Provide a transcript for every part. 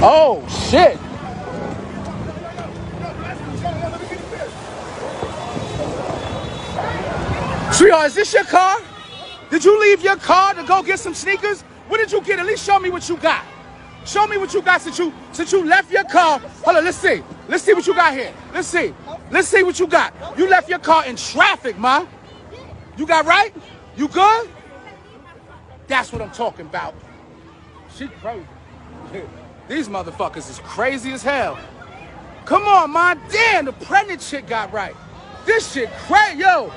Oh, shit. Sweetheart, is this your car? Did you leave your car to go get some sneakers? What did you get? At least show me what you got. Show me what you got since you left your car. Hold on, let's see. Let's see what you got here. Let's see. Let's see what you got. You left your car in traffic, ma. You got right? You good? That's what I'm talking about. She crazy. These motherfuckers is crazy as hell. Come on, ma. Damn, the pregnant chick got right. This shit crazy, yo.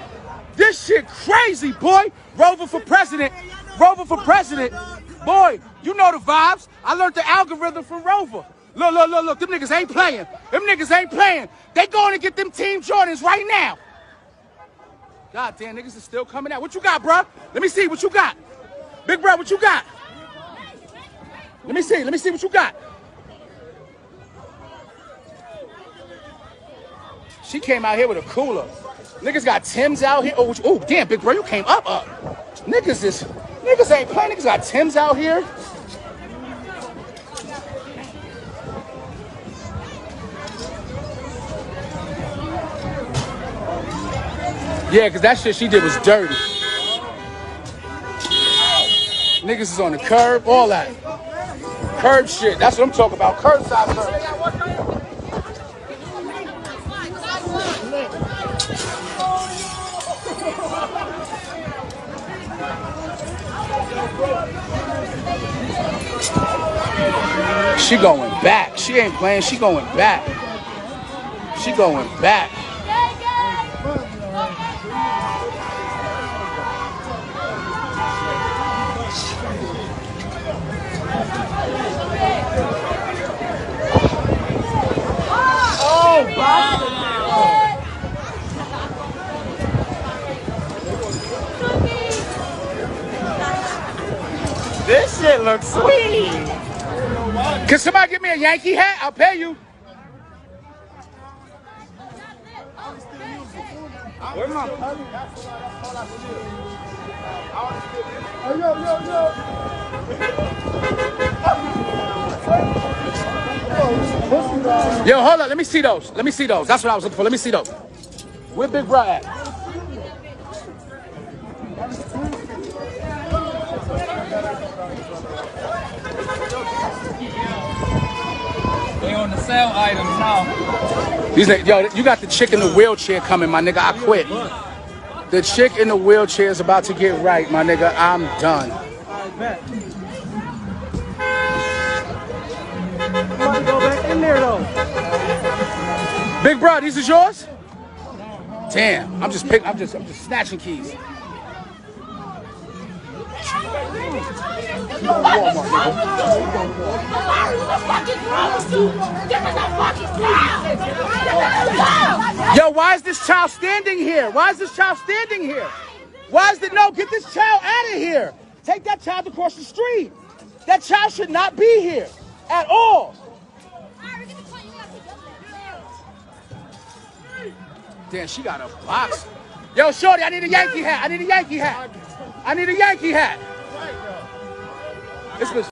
This shit crazy, boy. Rover for president. Rover for president. Boy, you know the vibes. I learned the algorithm from Rover. Look, look, look, look. Them niggas ain't playing. Them niggas ain't playing. They going to get them Team Jordans right now. God damn, niggas is still coming out. What you got, bruh? Let me see what you got. Big bro, what you got? Let me see what you got. She came out here with a cooler. Niggas got Timbs out here. Oh, damn, big bro, you came up. Niggas ain't playing. Niggas got Timbs out here. Yeah, because that shit she did was dirty. Niggas is on the curb, all that. Curb shit, that's what I'm talking about. Curbside curb. She going back. She ain't playing. She going back. She going back. This shit looks sweet. Can somebody give me a Yankee hat? I'll pay you. Where's my cousin? Yo, hold on. Let me see those. Let me see those. That's what I was looking for. Let me see those. Where Big Bro at? They on the sale items now. These, yo, you got the chick in the wheelchair coming, my nigga. I quit. The chick in the wheelchair is about to get right, my nigga. I'm done. I'm about to go back in there though. Big Bro, these is yours? Damn, I'm just snatching keys. Yo, why is this child standing here? Why is this child standing here? Why is it? No, get this child out of here. Take that child across the street. That child should not be here at all. Damn, she got a box. Yo, shorty, I need a Yankee hat. I need a Yankee hat. I need a Yankee hat. This was